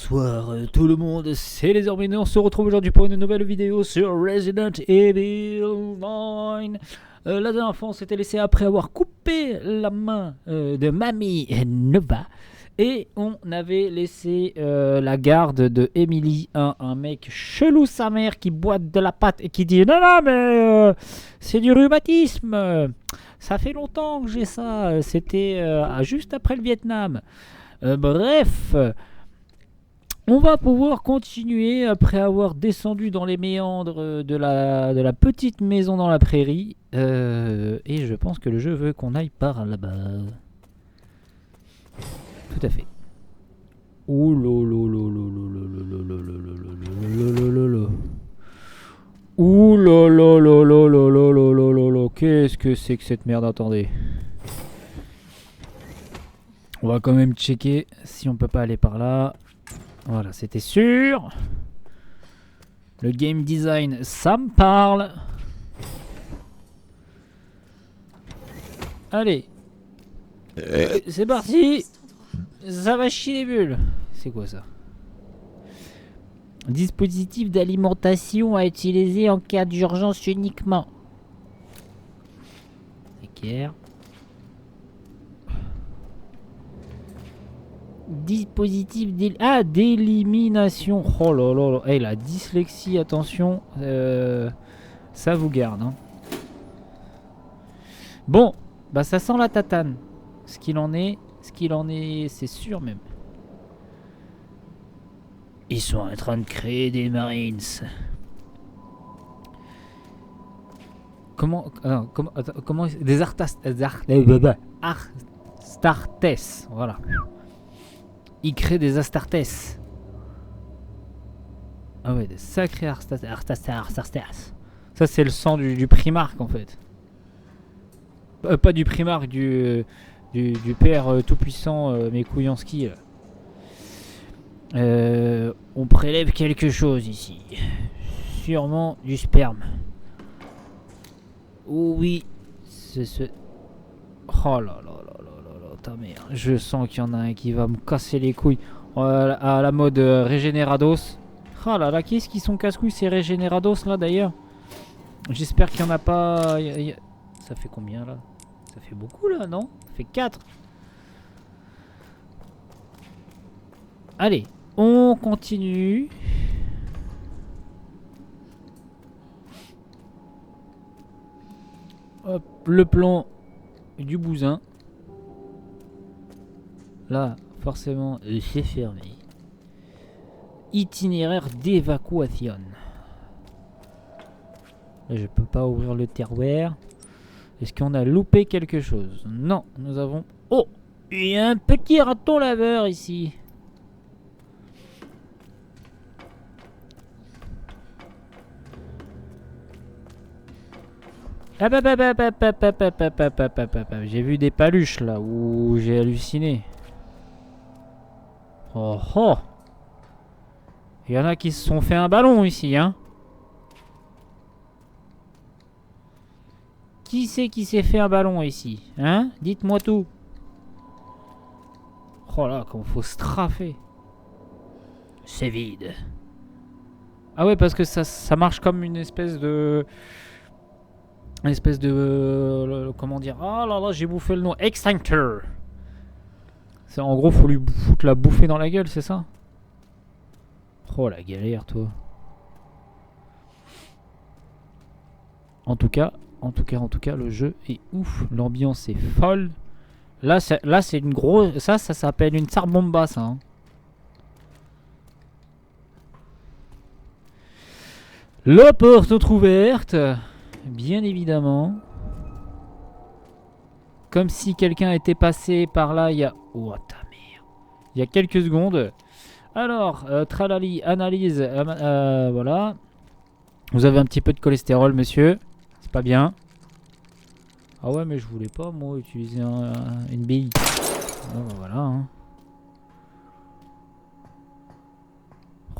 Bonsoir tout le monde, c'est les Orménés, on se retrouve aujourd'hui pour une nouvelle vidéo sur Resident Evil 9. La dernière fois on s'était laissé après avoir coupé la main de Mamie Nova. Et on avait laissé la garde de Emily, un mec chelou sa mère qui boite de la pâte et qui dit non mais c'est du rhumatisme, ça fait longtemps que j'ai ça, c'était juste après le Vietnam. Bref, on va pouvoir continuer après avoir descendu dans les méandres de la petite maison dans la prairie. Et je pense que le jeu veut qu'on aille par là-bas. Tout à fait. Ouh là, qu'est-ce que c'est que cette merde, attendez. On va quand même checker si on peut pas aller par là. Voilà, c'était sûr. Le game design, ça me parle. Allez. C'est parti. Ça va chier les bulles. C'est quoi ça? Dispositif d'alimentation à utiliser en cas d'urgence uniquement. Équerre. Dispositif d'élimination. Oh là là là. Hey, la dyslexie, attention. Ça vous garde. Hein. Bon, bah ça sent la tatane. Ce qu'il en est, c'est sûr même. Ils sont en train de créer des Marines. Comment des Astartes, voilà. Ils créent des Astartes. Ah ouais, des sacrés Astartes. Ça c'est le sang du Primarque en fait. Pas du Primarque, du père tout puissant Mekouyanski. On prélève quelque chose ici. Sûrement du sperme. Oh oui, c'est ce. Oh là là là là là là, ta mère. Je sens qu'il y en a un qui va me casser les couilles à la mode Régénérados. Oh là là, qu'est-ce qui sont casse-couilles ces Régénérados là d'ailleurs? J'espère qu'il n'y en a pas. Ça fait combien là? Ça fait beaucoup là, non? Ça fait 4. Allez, on continue. Hop, le plan du bousin. Là, forcément, c'est fermé. Itinéraire d'évacuation. Là, je peux pas ouvrir le terroir. Est-ce qu'on a loupé quelque chose? Non, nous avons... Oh! Il y a un petit raton laveur ici. J'ai vu des paluches là où j'ai halluciné. Oh oh! Il y en a qui se sont fait un ballon ici, hein? Qui c'est qui s'est fait un ballon ici? Hein? Dites-moi tout. Oh là, comme faut straffer. C'est vide. Ah ouais, parce que ça marche comme une espèce de... comment dire? Oh là là, j'ai bouffé le nom. Extincteur. C'est en gros, faut lui foutre la bouffer dans la gueule, c'est ça? Oh la galère, toi. En tout cas, le jeu est ouf. L'ambiance est folle. Là, c'est une grosse... Ça s'appelle une Tsar-Bomba, ça. Hein. La porte ouverte. Bien évidemment. Comme si quelqu'un était passé par là il y a... Oh, ta mère. Il y a quelques secondes. Alors, tralali, analyse. Voilà. Vous avez un petit peu de cholestérol, monsieur. C'est pas bien. Ah ouais, mais je voulais pas, moi, utiliser une bille. Ah, bah voilà. Hein.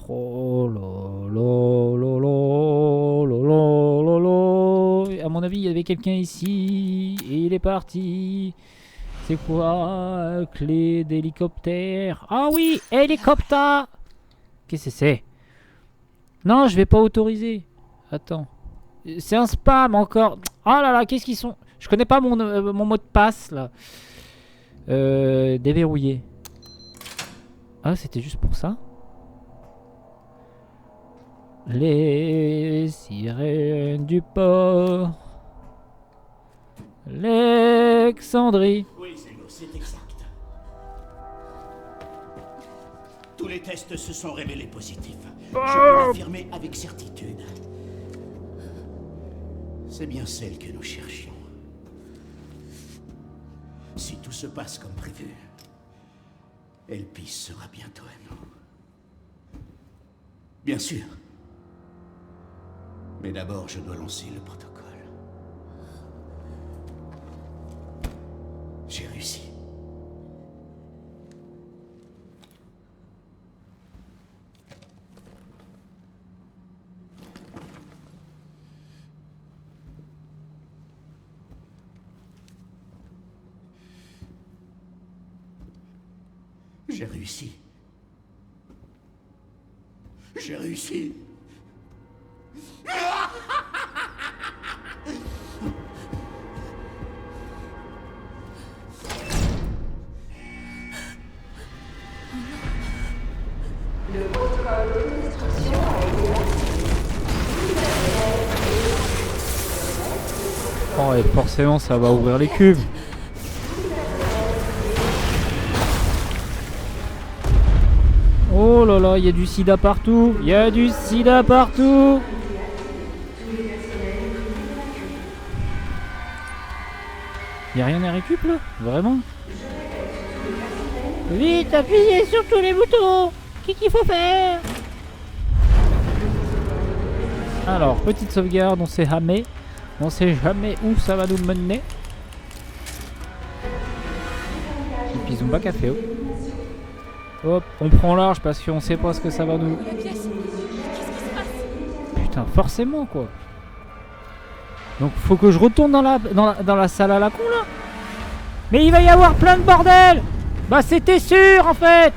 Oh là là là là là là là. À mon avis, il y avait quelqu'un ici. Et il est parti. C'est quoi? Clé d'hélicoptère. Ah oui, hélicoptère. Qu'est-ce que c'est? Non, je vais pas autoriser. Attends. C'est un spam encore. Oh là là, qu'est-ce qu'ils sont? Je connais pas mon mot de passe là. Déverrouiller. Ah, c'était juste pour ça? Les sirènes du port. Alexandrie. Oui, Zeno, c'est exact. Tous les tests se sont révélés positifs. Je peux l'affirmer avec certitude. C'est bien celle que nous cherchions. Si tout se passe comme prévu, Elpis sera bientôt à nous. Bien sûr. Mais d'abord, je dois lancer le protocole. J'ai réussi. J'ai réussi. J'ai réussi. Oh, et forcément, ça va ouvrir les cubes. Oh là là, il y a du sida partout. Il y a du sida partout. Il n'y a rien à récup là? Vraiment? Vite, appuyez sur tous les boutons. Qu'est-ce qu'il faut faire? Alors, petite sauvegarde, on sait jamais. On sait jamais où ça va nous mener. Et puis ils ont pas café. Hop, on prend large parce qu'on sait pas ce que ça va nous... La pièce. Qu'est-ce qui se passe? Putain, forcément quoi. Donc faut que je retourne dans la salle à la con là. Mais il va y avoir plein de bordel. Bah c'était sûr en fait.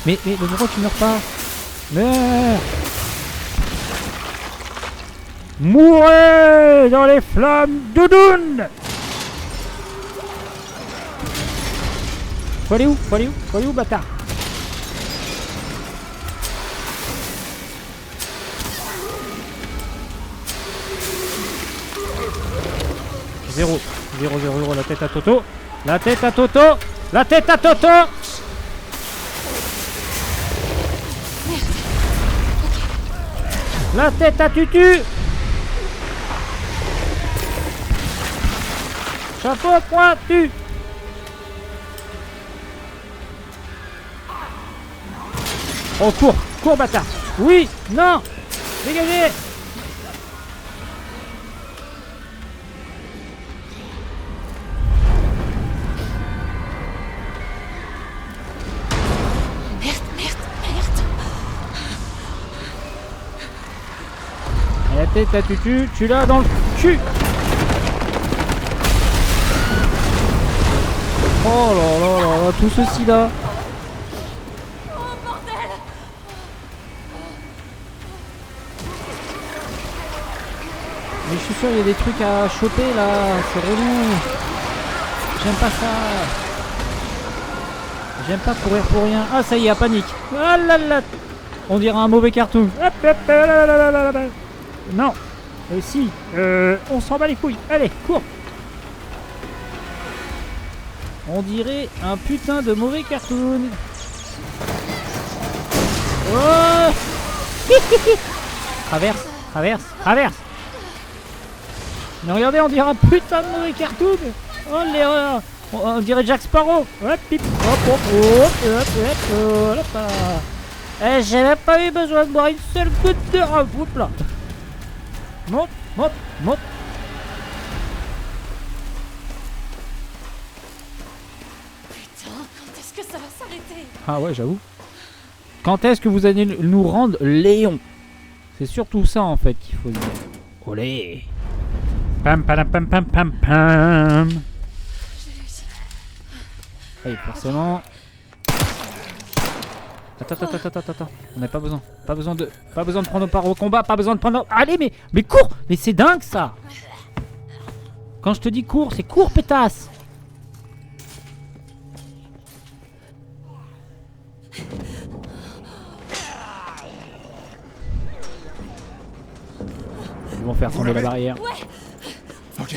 Mais pourquoi tu meurs pas? Meurs! Mourez dans les flammes d'Oudoun! Faut aller où? Faut aller où, bâtard? Zéro, la tête à Toto. La tête à Toto! La tête à Toto! La tête à Tutu! Chapeau pointu! Oh, cours bâtard! Oui! Non! Dégagez! La tête à Tutu, tu l'as dans le cul! Oh là là là là, tout ceci là! Oh bordel! Mais je suis sûr il y a des trucs à choper là, c'est relou! J'aime pas ça! J'aime pas courir pour rien. Ah ça y est, panique! Ah là là! On dirait un mauvais cartoon! Non! Si! On s'en bat les couilles! Allez, cours! On dirait un putain de mauvais cartoon! Oh! Traverse! Mais regardez, on dirait un putain de mauvais cartoon! Oh l'erreur! On dirait Jack Sparrow! Hop, pip, hop. J'ai même pas eu besoin de boire une seule goutte de rhum! Oups là! Monte! Putain, quand est-ce que ça va s'arrêter? Ah ouais, j'avoue. Quand est-ce que vous allez nous rendre Léon? C'est surtout ça en fait qu'il faut dire. Olé. Pam pam pam pam pam pam. Oui, forcément. Attends. On n'a pas besoin. Pas besoin de prendre part au combat. Pas besoin de prendre. Allez, mais cours. Mais c'est dingue ça. Quand je te dis cours, c'est cours, pétasse. Ils vont faire tomber la barrière. Ouais. Ok.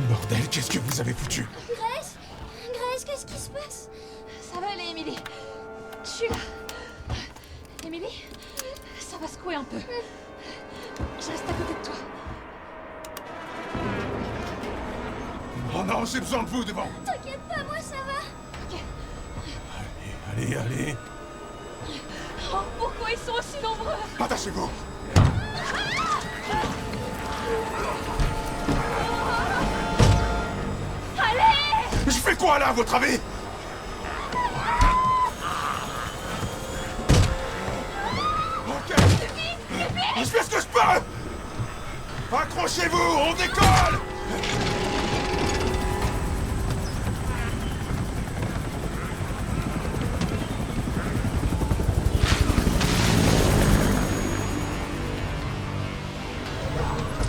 Bordel, qu'est-ce que vous avez foutu? Grace, qu'est-ce qui se passe? Ça va aller, Emily. Je suis là. Emily, ça va secouer un peu. Je reste à côté de toi. Oh non, j'ai besoin de vous devant. T'inquiète pas, moi ça va. Ok. Allez. Oh, pourquoi ils sont aussi nombreux? Attachez-vous. Allez! Je fais quoi là, à votre avis? Ok. Je fais ce que je peux. Accrochez-vous, on décolle.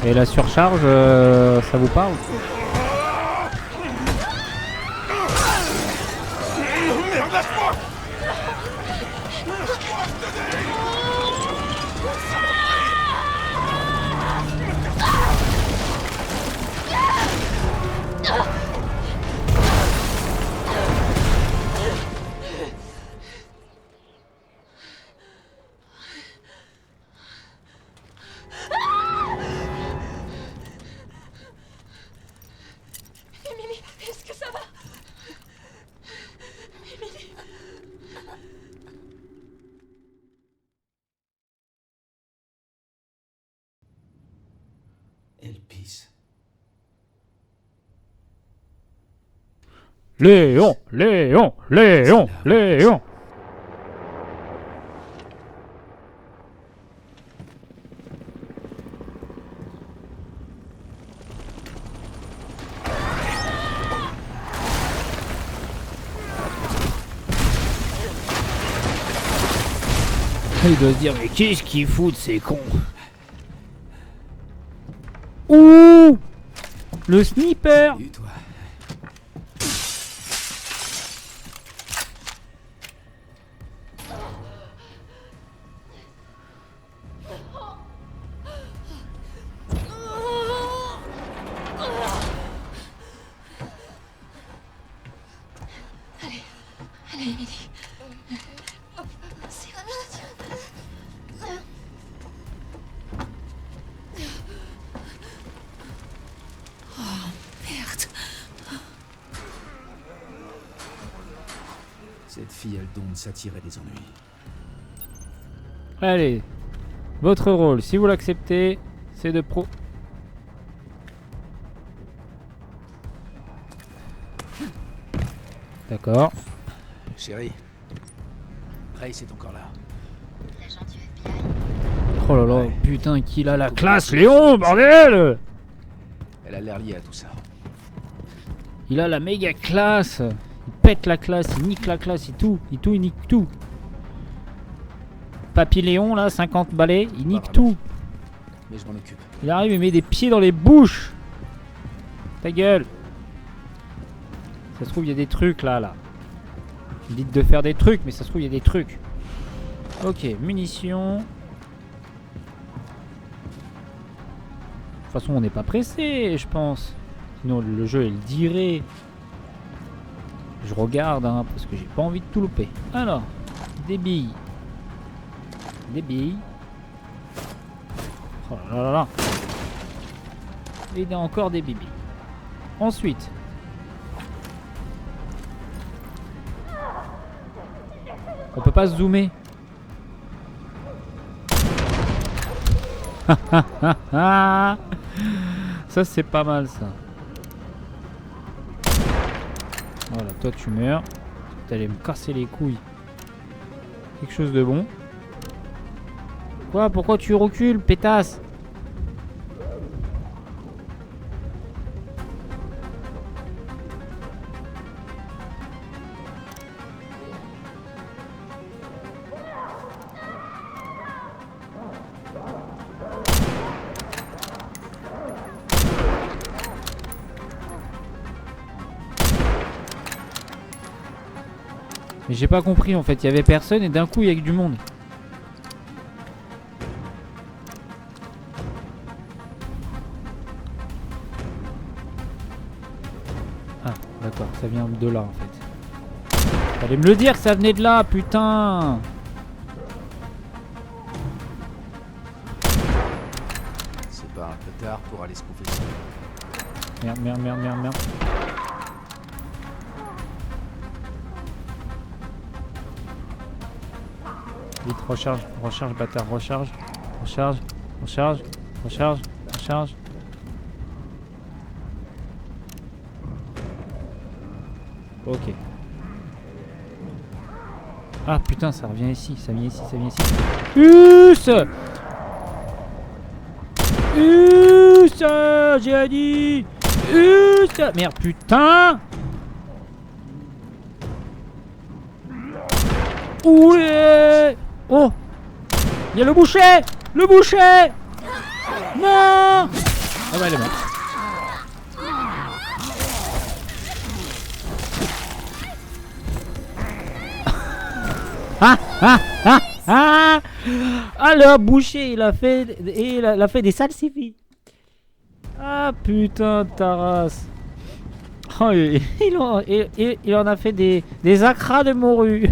Et la surcharge, ça vous parle? Merde, lâche-moi. Emily, est-ce que ça va? Emily. Elle pisse. Léon. Il doit se dire, mais qu'est-ce qu'ils foutent ces cons? Ouh, le sniper. Salut, toi. Allez, Emily. C'est rapide. Oh, merde. Cette fille a le don de s'attirer des ennuis. Allez, votre rôle, si vous l'acceptez, c'est de pro... D'accord. Chérie, Grace est encore là. L'agent du FBI. Oh là là, putain, qu'il a la classe, Léon, bordel! Elle a l'air liée à tout ça. Il a la méga classe. Il pète la classe, il nique la classe, il nique tout. Papy Léon, là, 50 balais, il nique tout. Mais je m'en occupe. Il arrive, il met des pieds dans les bouches. Ta gueule. Ça se trouve, il y a des trucs là. Dites de faire des trucs, mais ça se trouve, il y a des trucs. Ok, munitions. De toute façon, on n'est pas pressé, je pense. Sinon, le jeu, il dirait. Je regarde, hein, parce que j'ai pas envie de tout louper. Alors, des billes. Des billes. Oh là là là. Et il y a encore des billes. Ensuite. On peut pas se zoomer. Ça c'est pas mal ça. Voilà, toi tu meurs. T'allais me casser les couilles. Quelque chose de bon. Quoi? Pourquoi tu recules, pétasse? Mais j'ai pas compris en fait, il y avait personne et d'un coup il y a du monde. Ah, d'accord, ça vient de là en fait. Fallait me le dire que ça venait de là, putain! C'est pas un peu tard pour aller se confesser. Merde, merde, merde, merde, merde. Vite, recharge, recharge, bâtard, recharge, recharge, recharge, recharge, recharge. Ok. Ah putain, ça revient ici, ça vient ici, ça vient ici. J'ai dit. Merde, putain. Ouais. Oh, il y a le boucher. Le boucher. Non. Ah bah elle est morte. Ah le boucher il a fait des salsifis. Ah putain ta race. Oh, il en a fait des acras de morue.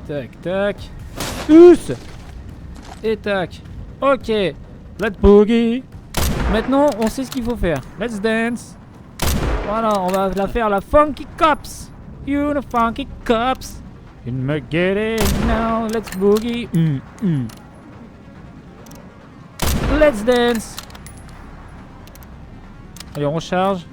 Tac tac. Us. Et tac. Ok. Let's boogie. Maintenant on sait ce qu'il faut faire. Let's dance. Voilà, on va la faire la Funky Cops. You the Funky Cops. In me get it now. Let's boogie. Let's dance. Allez, on recharge.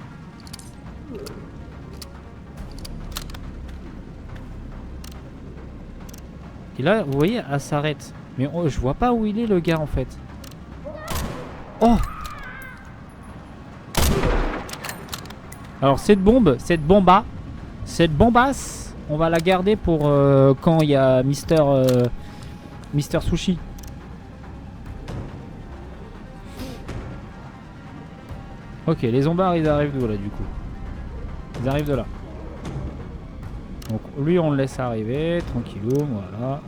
Et là, vous voyez, elle s'arrête. Mais je vois pas où il est le gars en fait. Oh! Alors cette bombasse, on va la garder pour quand il y a Mister Sushi. Ok, les zombards ils arrivent d'où là du coup? Ils arrivent de là. Donc lui on le laisse arriver, tranquillou, voilà.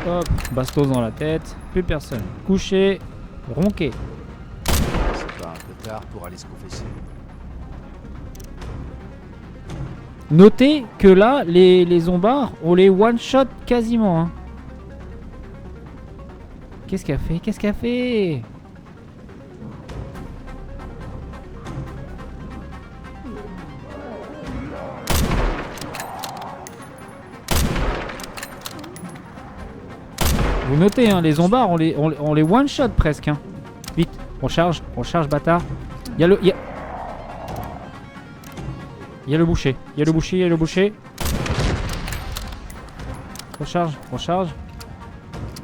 Hop, bastos dans la tête, plus personne. Couché, ronqué. C'est pas un peu tard pour aller se confesser. Notez que là, les zombards, on les one-shot quasiment. Hein. Qu'est-ce qu'elle fait? Qu'est-ce qu'elle fait? Vous notez, hein, les zombards, on les one-shot presque. Hein. Vite, on charge, bâtard. Il y a le... Il y a le boucher, il y a le boucher. Recharge.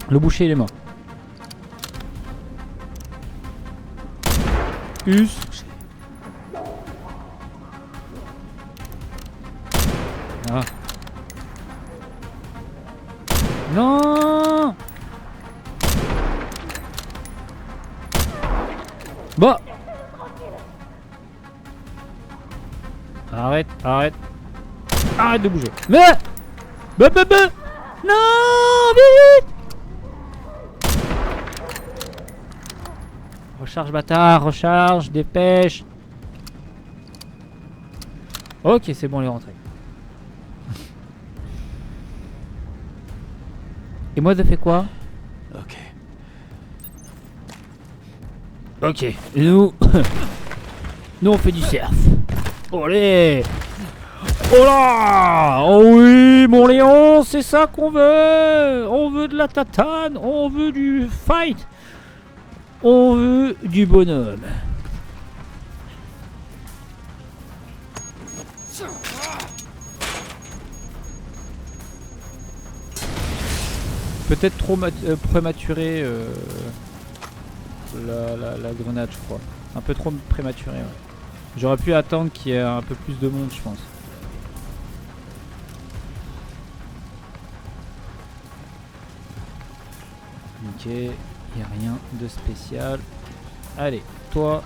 Le boucher il est mort. Us. Ah. Non. Bon. Arrête de bouger. Mais non, vite. Recharge bâtard, recharge, dépêche. Ok, c'est bon, on est rentré. Et moi, je fais quoi? Ok. Et nous on fait du surf. Allez. Oh là. Oh oui, mon Léon, c'est ça qu'on veut. On veut de la tatane, on veut du fight. On veut du bonhomme. Peut-être trop prématuré la grenade, je crois. Un peu trop prématuré. Ouais. J'aurais pu attendre qu'il y ait un peu plus de monde, je pense. Ok, il n'y a rien de spécial. Allez, toi,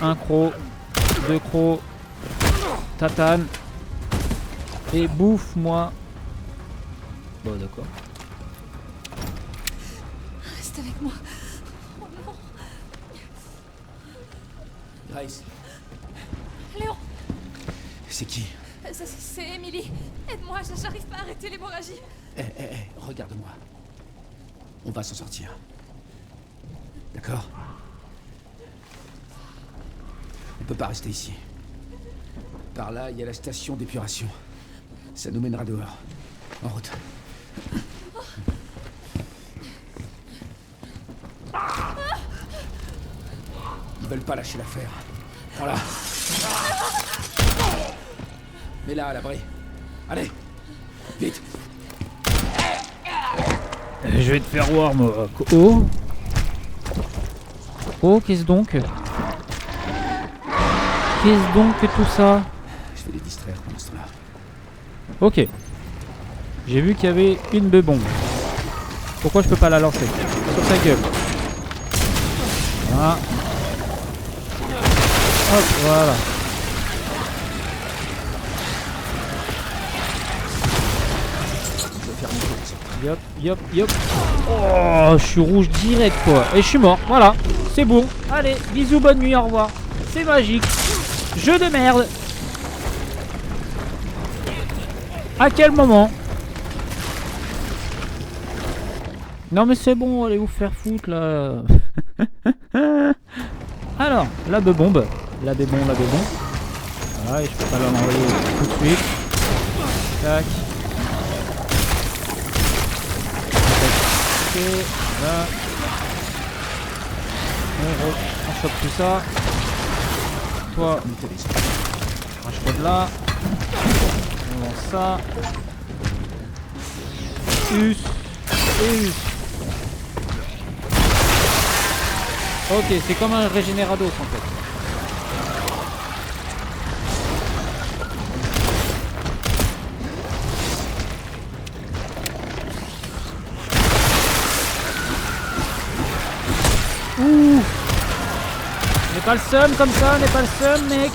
un croc, deux crocs, tatane, et bouffe-moi. Bon, d'accord. Reste avec moi. Oh non. Grace, Léon, c'est qui? c'est Emily. Aide-moi, j'arrive pas à arrêter l'hémorragie. Regarde-moi. On va s'en sortir. D'accord? On peut pas rester ici. Par là, il y a la station d'épuration. Ça nous mènera dehors. En route. Ils veulent pas lâcher l'affaire. Prends-la. Mets-la à l'abri. Allez, vite. Je vais te faire voir, moi. Oh. Oh, qu'est-ce donc? Qu'est-ce donc que tout ça? Je vais les distraire pendant ce temps-là. Ok. J'ai vu qu'il y avait une bombe. Pourquoi je peux pas la lancer? Sur sa gueule. Voilà. Hop, voilà. Yop, yop, yop. Oh, je suis rouge direct quoi. Et je suis mort. Voilà. C'est bon. Allez, bisous, bonne nuit, au revoir. C'est magique. Jeu de merde. À quel moment? Non mais c'est bon, allez vous faire foutre là. Alors, la bombe. La bébon. Voilà, et je peux pas l'envoyer tout de suite. Tac. Ok, là. On chope tout ça. Toi, arrache-toi de là. On lance ça. Us. Et us. Ok, c'est comme un régénérados en fait. Ouh. N'est pas le seum comme ça, n'est pas le seum mec.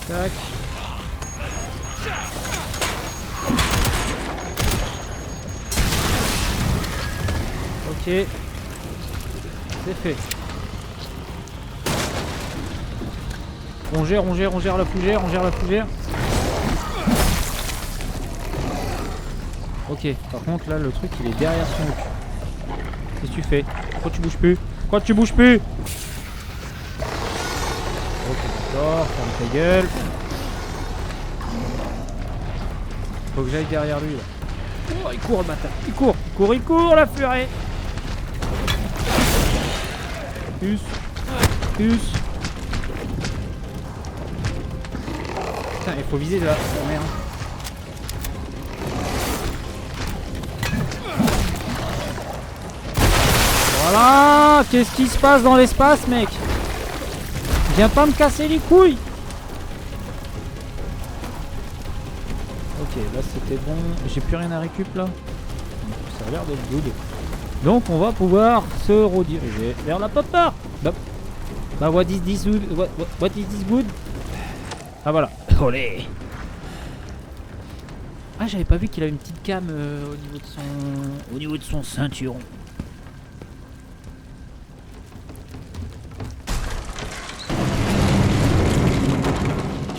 Tac. Ok. C'est fait. On gère la fougère, Ok, par contre là le truc il est derrière son cul. Qu'est-ce que tu fais? Pourquoi tu bouges plus? Ok, d'accord, ferme ta gueule. Faut que j'aille derrière lui là. Oh, il court le matin. Il court la furie. Us. Putain, il faut viser là. Oh merde. Voilà. Qu'est-ce qui se passe dans l'espace, mec? Viens pas me casser les couilles. Ok, là c'était bon. J'ai plus rien à récup là. Ça a l'air d'être good. Donc on va pouvoir se rediriger vers la papa. Bah what is this good? What is this good? Ah voilà. Olé. Ah j'avais pas vu qu'il a une petite cam au niveau de son ceinturon.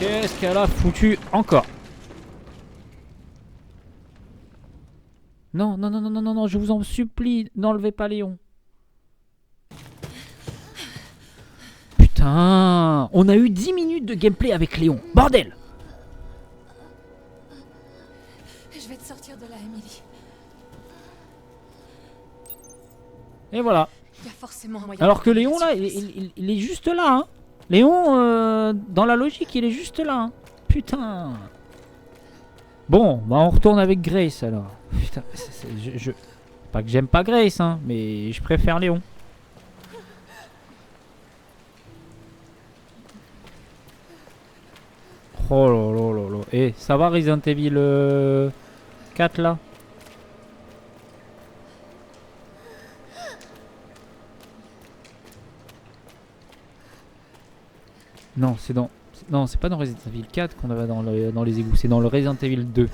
Qu'est-ce qu'elle a foutu encore? Non, non, non, non, non, non, non, je vous en supplie, n'enlevez pas Léon. Putain, on a eu 10 minutes de gameplay avec Léon. Bordel! Je vais te sortir de là, Emily. Et voilà. Il y a forcément un moyen. Alors que Léon, là, il est juste là, hein. Léon, dans la logique, il est juste là, hein. Putain. Bon, bah on retourne avec Grace, alors. Putain, pas que j'aime pas Grace, hein, mais je préfère Léon. Oh là là là là. Eh, ça va Resident Evil 4 là? Non, c'est dans... Non, c'est pas dans Resident Evil 4 qu'on va dans les égouts, c'est dans le Resident Evil 2.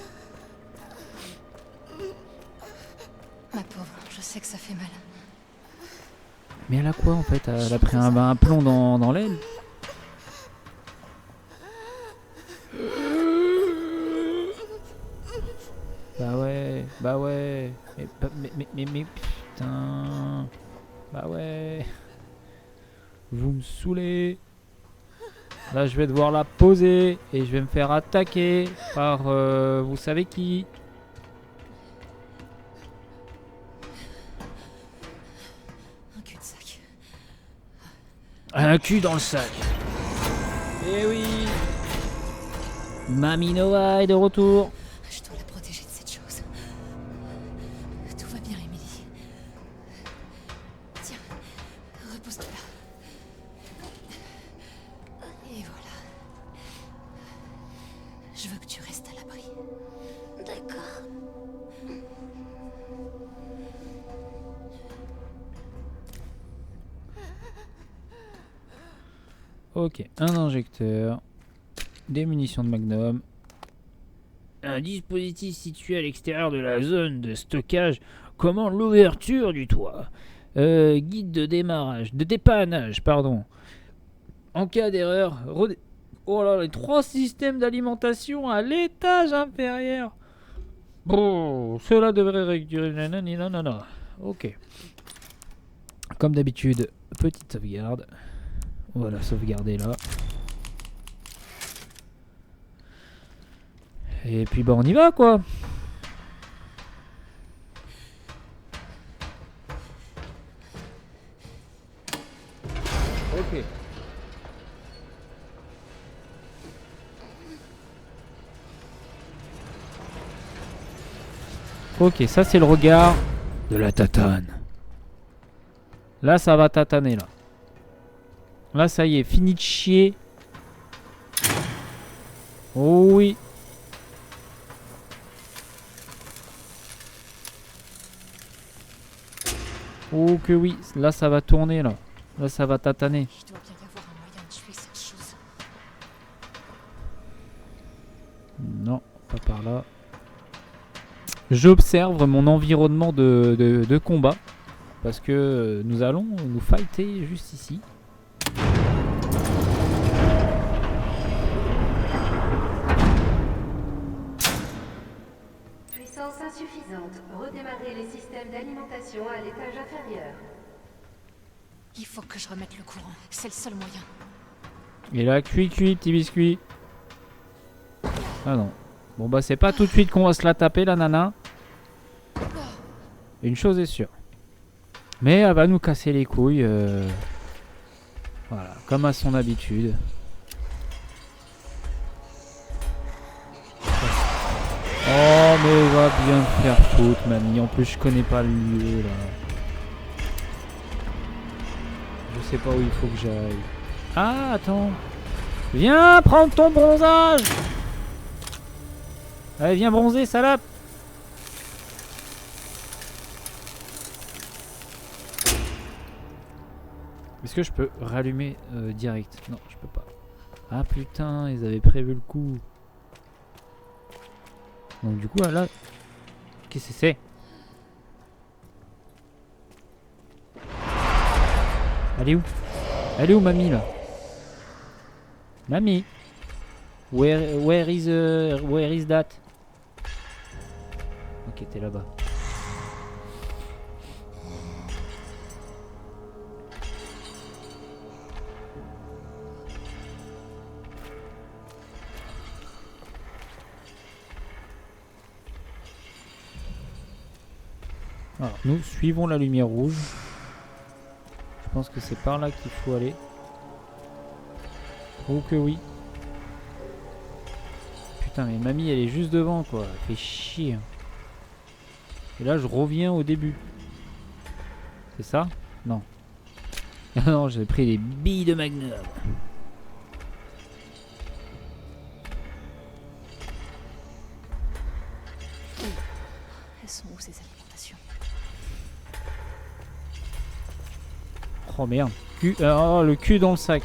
Ma pauvre, je sais que ça fait mal. Mais elle a quoi en fait? Elle a pris un plomb dans l'aile. Bah ouais. Mais putain. Bah ouais. Vous me saoulez. Là je vais devoir la poser et je vais me faire attaquer par vous savez qui. Un cul-de-sac. Un cul dans le sac. Eh oui. Mamie Nova est de retour. Je dois la protéger de cette chose. Tout va bien, Emily. Tiens, repose-toi là. Et voilà. Je veux que tu restes à l'abri. D'accord. Ok, un injecteur, des munitions de Magnum, un dispositif situé à l'extérieur de la zone de stockage commande l'ouverture du toit. Guide de démarrage, de dépannage, pardon. En cas d'erreur, oh là, les 3 systèmes d'alimentation à l'étage inférieur. Bon, cela devrait réduire. Non. Ok. Comme d'habitude, petite sauvegarde. Voilà, sauvegarder là. Et puis bah on y va quoi. Ok. Ok, ça c'est le regard de la tatane. Là ça va tataner là. Là ça y est, fini de chier. Oh oui. Oh que oui, là ça va tourner là. Là ça va tataner. Il doit bien y avoir un moyen de tuer cette chose. Non, pas par là. J'observe mon environnement de combat. Parce que nous allons nous fighter juste ici. Puissance insuffisante. Redémarrer les systèmes d'alimentation à l'étage inférieur. Il faut que je remette le courant. C'est le seul moyen. Et là, cuit, petit biscuit. Ah non. Bon bah c'est pas tout de suite qu'on va se la taper la nana. Une chose est sûre. Mais elle va nous casser les couilles. Voilà, comme à son habitude. Oh mais va bien te faire foutre mamie. En plus je connais pas le lieu là. Je sais pas où il faut que j'aille. Ah attends. Viens prendre ton bronzage. Allez viens bronzer salope. Est-ce que je peux rallumer direct? Non je peux pas. Ah putain ils avaient prévu le coup. Donc du coup là... Qu'est-ce que c'est? Elle est où? Elle est où mamie là? Mamie? Where is that? Ok t'es là-bas. Alors, nous suivons la lumière rouge. Je pense que c'est par là qu'il faut aller. Oh que oui. Putain, mais mamie, elle est juste devant, quoi. Elle fait chier. Et là, je reviens au début. C'est ça? Non. Ah non, j'ai pris des billes de Magnum. Elles sont où ces alimentations? Oh merde. Oh, le cul dans le sac.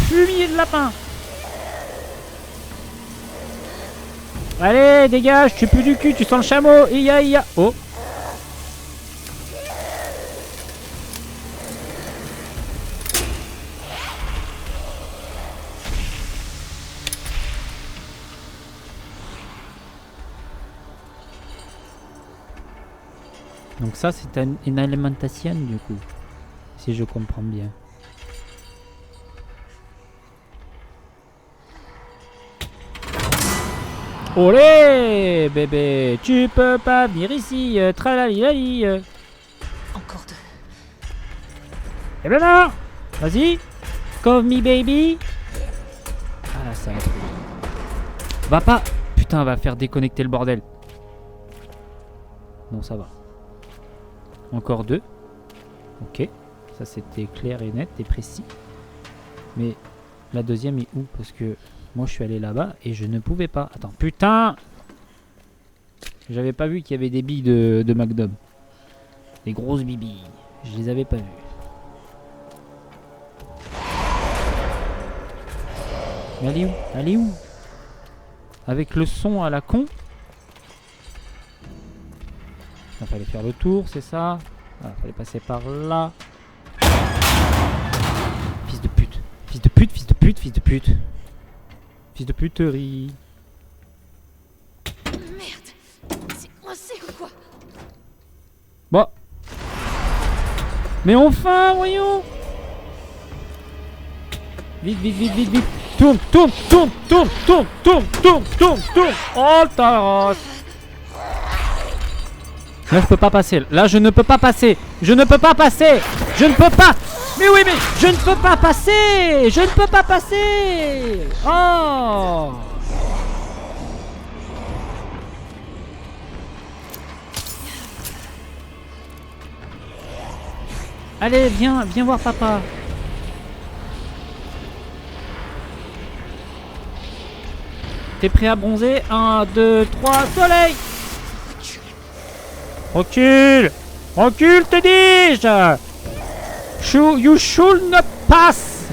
Fumier de lapin. Allez, dégage, tu pues du cul, tu sens le chameau. Iya, iya. Oh. Donc ça, c'est une alimentation, du coup. Si je comprends bien. Olé, bébé, tu peux pas venir ici, tralalilali. Encore deux. Eh ben non. Vas-y. Call me baby. Ah, ça va pas. Putain, va faire déconnecter le bordel. Non, ça va. Encore deux. Ok. Ça, c'était clair et net et précis. Mais la deuxième est où? Parce que moi, je suis allé là-bas et je ne pouvais pas. Attends, putain! J'avais pas vu qu'il y avait des billes de Magnum. Des grosses bibilles. Je les avais pas vues. Mais elle est où? Elle est où? Avec le son à la con? Il fallait faire le tour, c'est ça? Il fallait passer par là. Fils de pute. Fils de pute, fils de pute, fils de pute. Fils de puterie. Merde. C'est coincé ou quoi? Bon. Mais enfin, voyons. Vite, vite, vite, vite, vite. Tourne, tourne, tourne, tourne, tourne, tourne, tourne, tourne, tourne. Oh, ta race. Là, je peux pas passer. Là, je ne peux pas passer. Je ne peux pas passer. Je ne peux pas. Mais oui, mais je ne peux pas passer. Je ne peux pas passer. Oh. Allez, viens, viens voir papa. T'es prêt à bronzer? 1, 2, 3, soleil! Recule! Recule, te dis-je! You should not pass!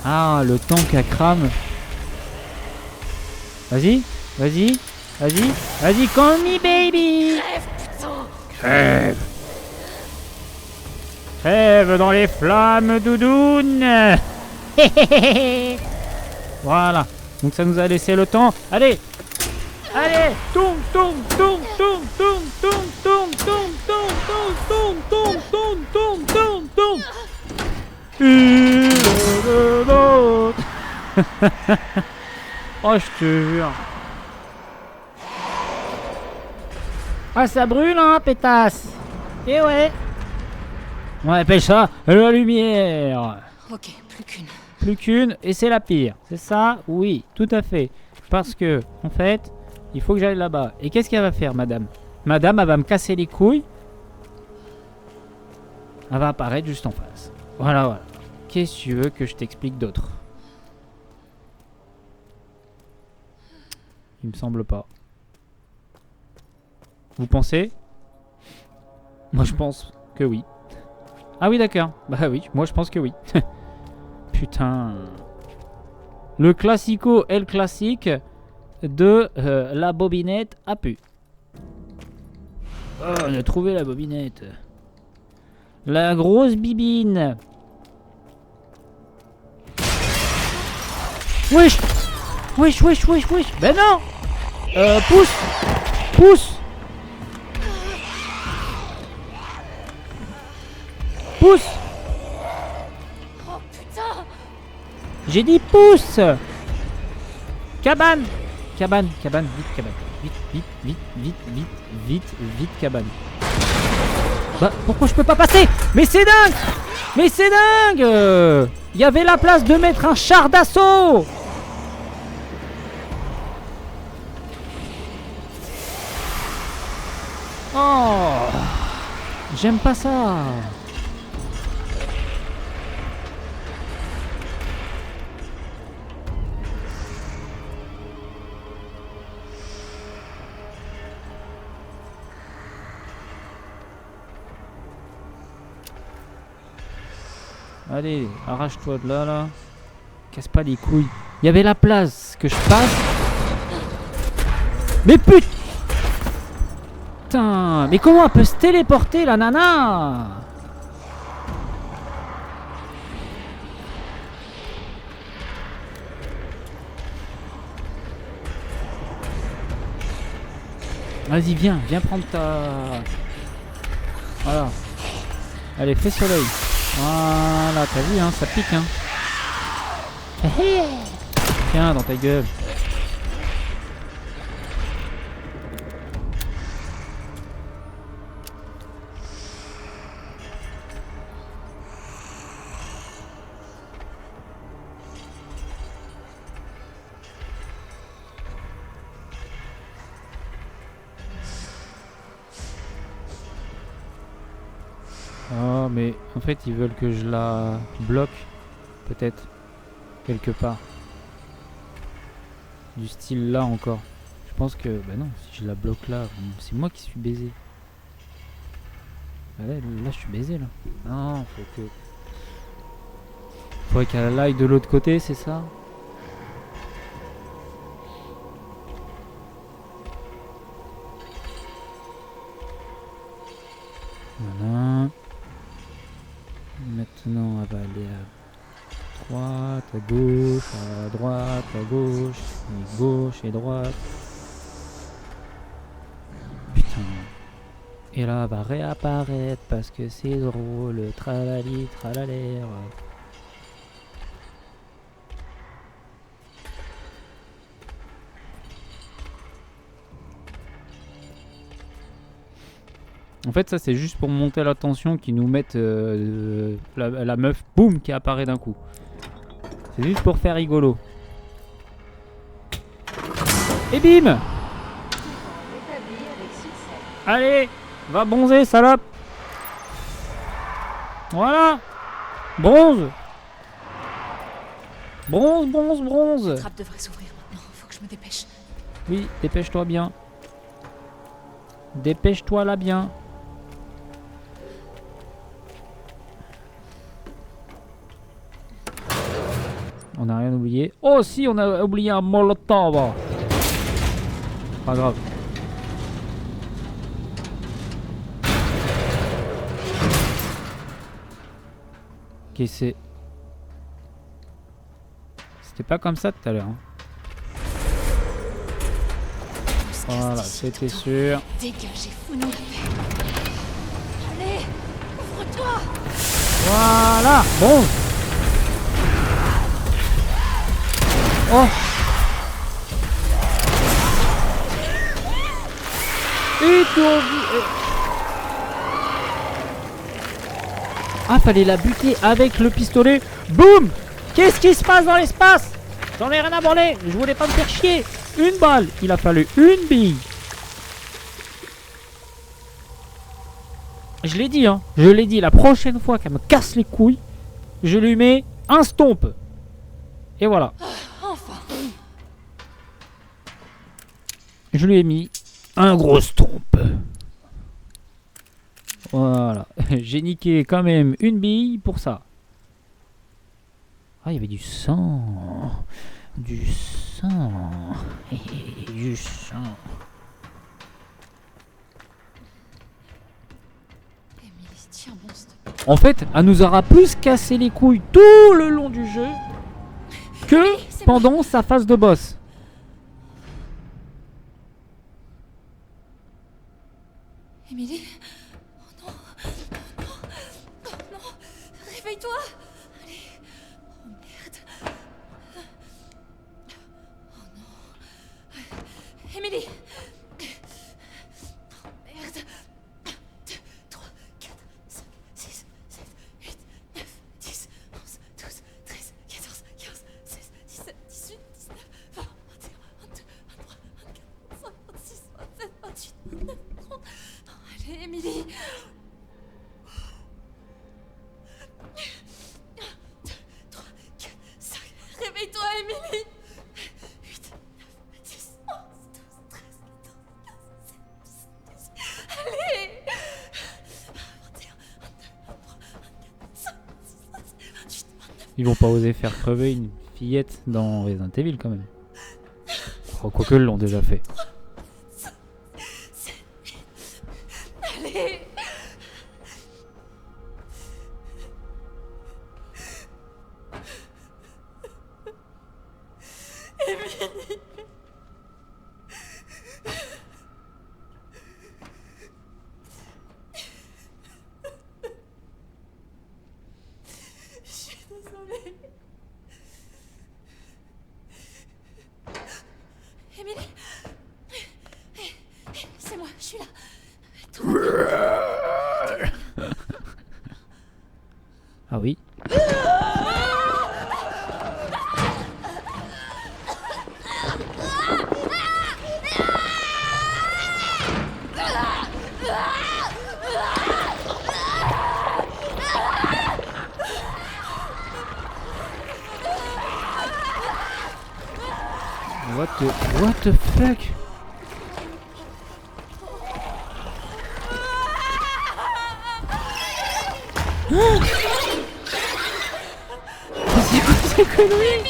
Ah, le tank à crame. Vas-y, vas-y, vas-y, vas-y, call me baby! Crève, putain! Crève! Crève dans les flammes, doudoune! Voilà. Donc ça nous a laissé le temps. Allez! Allez! Tourne, tourne, tourne, tourne, tourne, tourne, tourne, tourne, tourne, tourne, tourne, tourne, tourne, tourne, tourne, tourne. Oh, je te jure. Ah, ça brûle, hein, pétasse. Eh ouais. On appelle ça la lumière. Ok, plus qu'une. Plus qu'une, et c'est la pire. C'est ça? Oui, tout à fait. Parce que, en fait, il faut que j'aille là-bas. Et qu'est-ce qu'elle va faire, madame? Madame, elle va me casser les couilles. Elle va apparaître juste en face. Voilà, voilà. Qu'est-ce que tu veux que je t'explique d'autre? Il me semble pas. Vous pensez? Moi, je pense que oui. Ah oui, d'accord. Bah oui, moi, je pense que oui. Putain. Le classico El classique de la bobinette à pu. Oh, on a trouvé la bobinette. La grosse bibine. Wesh. Wesh, wesh, wesh, wesh. Ben non. Pousse. Pousse. Pousse. Oh putain! J'ai dit pousse. Cabane. Cabane, cabane, vite, cabane. Vite, vite, vite, vite, vite, vite, vite, cabane. Bah, pourquoi je peux pas passer? Mais c'est dingue! Mais c'est dingue! Il y avait la place de mettre un char d'assaut! Oh! J'aime pas ça! Allez, arrache-toi de là, là. Casse pas les couilles. Il y avait la place que je passe. Mais putain! Mais comment elle peut se téléporter, la nana? Vas-y, viens prendre ta... Voilà. Allez, fais soleil. Voilà, t'as vu, hein, ça pique, hein. Tiens, dans ta gueule. Oh, mais en fait, ils veulent que je la bloque, peut-être, quelque part. Du style là encore. Je pense que, bah non, si je la bloque là, c'est moi qui suis baisé. Bah là, je suis baisé là. Non, faudrait qu'elle aille de l'autre côté, c'est ça? Voilà. Maintenant, elle va aller à droite, à gauche, à droite, à gauche, et gauche et droite. Putain. Et là, elle va réapparaître parce que c'est drôle. Tralali, tralalère. En fait, ça c'est juste pour monter la tension, qu'ils nous mettent la meuf, boum, qui apparaît d'un coup. C'est juste pour faire rigolo. Et bim! Établi avec succès. Allez, va bronzer, salope! Voilà! Bronze! Bronze, bronze, bronze! La trappe devrait s'ouvrir maintenant, faut que je me dépêche. Oui, dépêche-toi bien. Dépêche-toi là bien. On n'a rien oublié. Oh si, on a oublié un molotov. Pas grave. Ok, c'est... C'était pas comme ça tout à l'heure. Hein. Voilà, c'était sûr. Dégagez, fous-nous la paix. Allez, ouvre-toi. Voilà, bon. Oh. Ah, fallait la buter avec le pistolet. Boum. Qu'est-ce qui se passe dans l'espace? J'en ai rien à branler. Je voulais pas me faire chier. Une balle. Il a fallu une bille. Je l'ai dit, hein. Je l'ai dit. La prochaine fois qu'elle me casse les couilles, je lui mets un stomp. Et voilà. Enfin. Je lui ai mis un gros stomp. Voilà. J'ai niqué quand même une bille pour ça. Ah, il y avait du sang. Du sang. Du sang. Émilie, tiens bon, s'il te plaît. En fait, elle nous aura plus cassé les couilles tout le long du jeu que pendant sa phase de boss. Ils vont pas oser faire crever une fillette dans Resident Evil quand même. Oh, quoique ils l'ont déjà fait. Allez. Émilie. Je suis désolée. Émilie. C'est moi, je suis là. Ah oui. What the fuck? C'est quoi ces conneries?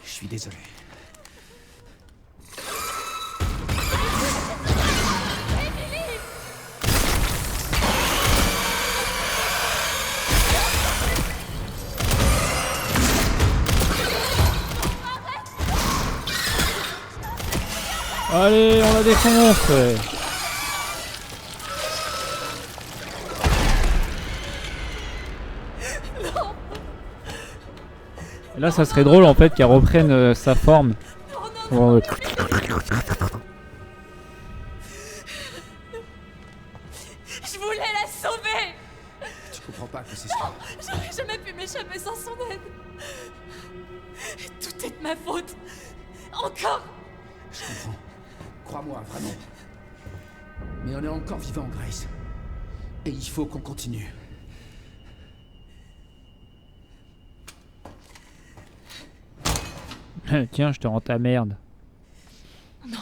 Je suis désolé. Allez, on la défonce. Ouais. Et là, ça serait drôle en fait qu'elle reprenne sa forme. Oh, Je voulais la sauver. Tu comprends pas que c'est ça. J'aurais jamais pu m'échapper sans son aide. Tout est de ma faute. Encore. Je comprends. Crois-moi, vraiment. Mais on est encore vivant, Grace. Et il faut qu'on continue. tiens, je te rends ta merde. Non.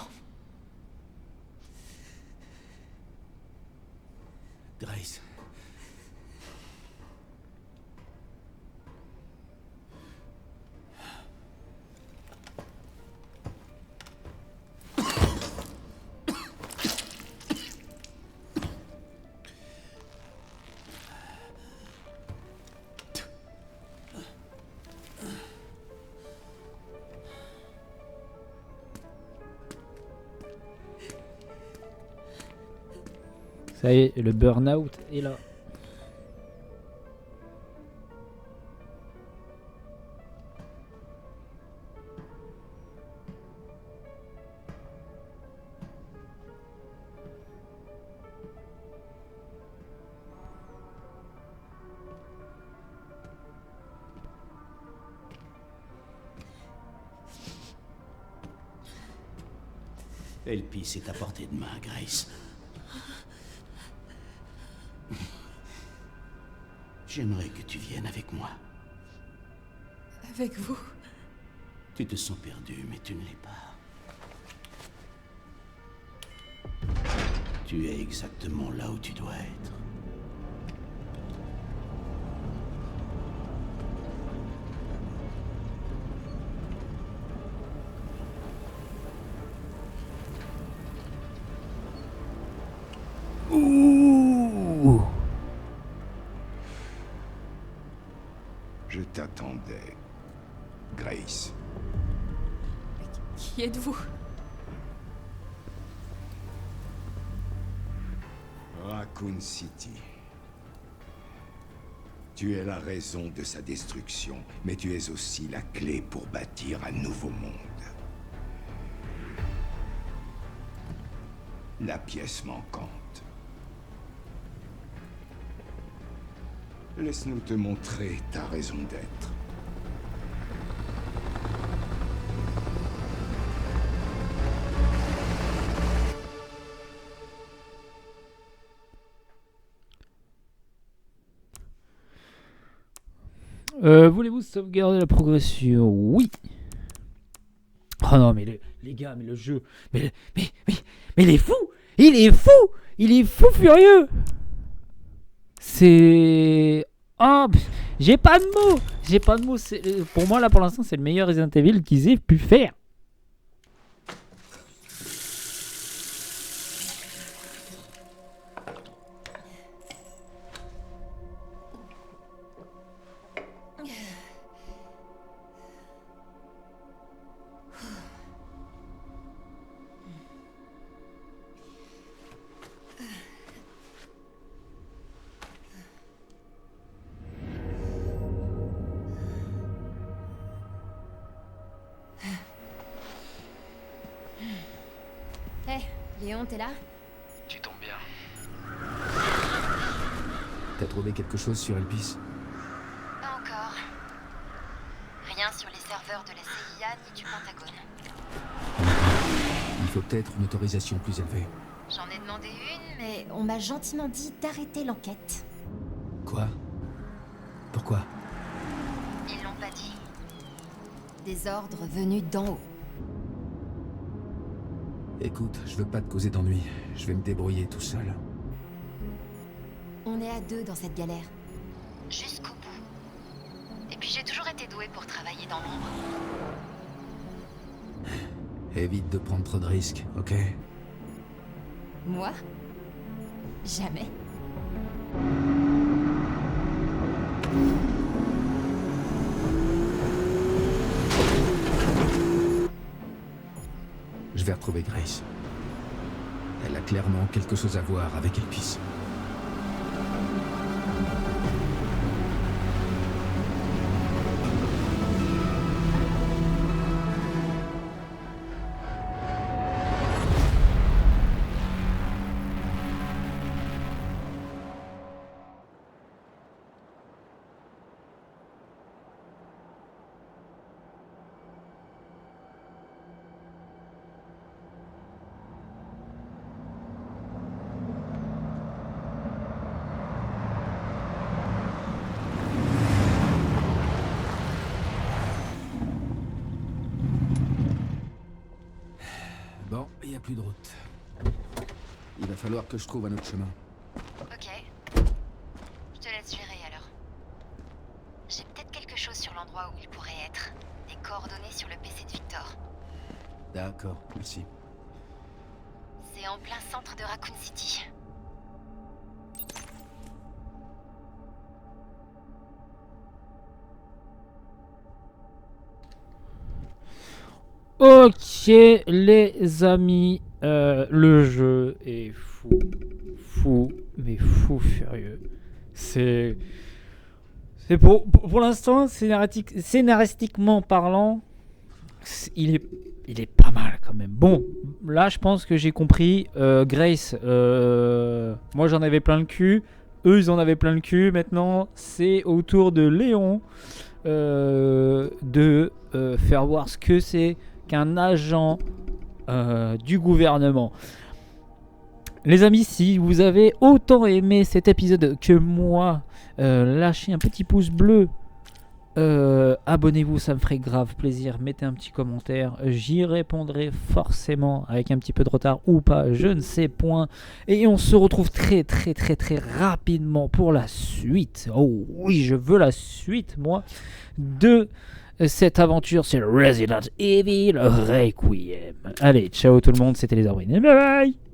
Grace. Ça y est, le burn-out est là. Elpis est à portée de main, Grace. J'aimerais que tu viennes avec moi. Avec vous. Tu te sens perdu, mais tu ne l'es pas. Tu es exactement là où tu dois être. Ouh. Je t'attendais, Grace. Qui êtes-vous? Raccoon City. Tu es la raison de sa destruction, mais tu es aussi la clé pour bâtir un nouveau monde. La pièce manquante. Laisse-nous te montrer ta raison d'être. Voulez-vous sauvegarder la progression? Oui. Oh non, mais les gars, mais le jeu... Mais il est fou! Il est fou! Il est fou furieux! C'est... Oh, j'ai pas de mots! J'ai pas de mots. Pour moi, là, pour l'instant, c'est le meilleur Resident Evil qu'ils aient pu faire. Léon, t'es là? Tu tombes bien. T'as trouvé quelque chose sur Elpis? Pas encore. Rien sur les serveurs de la CIA ni du Pentagone. Il faut peut-être une autorisation plus élevée. J'en ai demandé une, mais on m'a gentiment dit d'arrêter l'enquête. Quoi? Pourquoi? Ils l'ont pas dit. Des ordres venus d'en haut. Écoute, je veux pas te causer d'ennui. Je vais me débrouiller tout seul. On est à deux dans cette galère. Jusqu'au bout. Et puis j'ai toujours été douée pour travailler dans l'ombre. Évite de prendre trop de risques, ok? Moi? Jamais. Je vais retrouver Grace. Elle a clairement quelque chose à voir avec Elpis. Bon, il n'y a plus de route. Il va falloir que je trouve un autre chemin. Ok. Je te laisse gérer alors. J'ai peut-être quelque chose sur l'endroit où il pourrait être. Des coordonnées sur le PC de Victor. D'accord, merci. C'est en plein centre de Raccoon City. Ok, les amis, le jeu est fou furieux. C'est pour l'instant, scénaristiquement parlant, il est pas mal quand même. Bon, là, je pense que j'ai compris. Grace, moi j'en avais plein le cul. Eux, ils en avaient plein le cul. Maintenant, c'est au tour de Léon de faire voir ce que c'est qu'un agent du gouvernement. Les amis, si vous avez autant aimé cet épisode que moi, lâchez un petit pouce bleu, abonnez-vous, ça me ferait grave plaisir. Mettez un petit commentaire, j'y répondrai forcément avec un petit peu de retard ou pas, je ne sais point. Et on se retrouve très rapidement pour la suite. Oh oui, je veux la suite, moi, de cette aventure, c'est Resident Evil Requiem. Allez, ciao tout le monde, c'était les Arbrinés. Bye bye.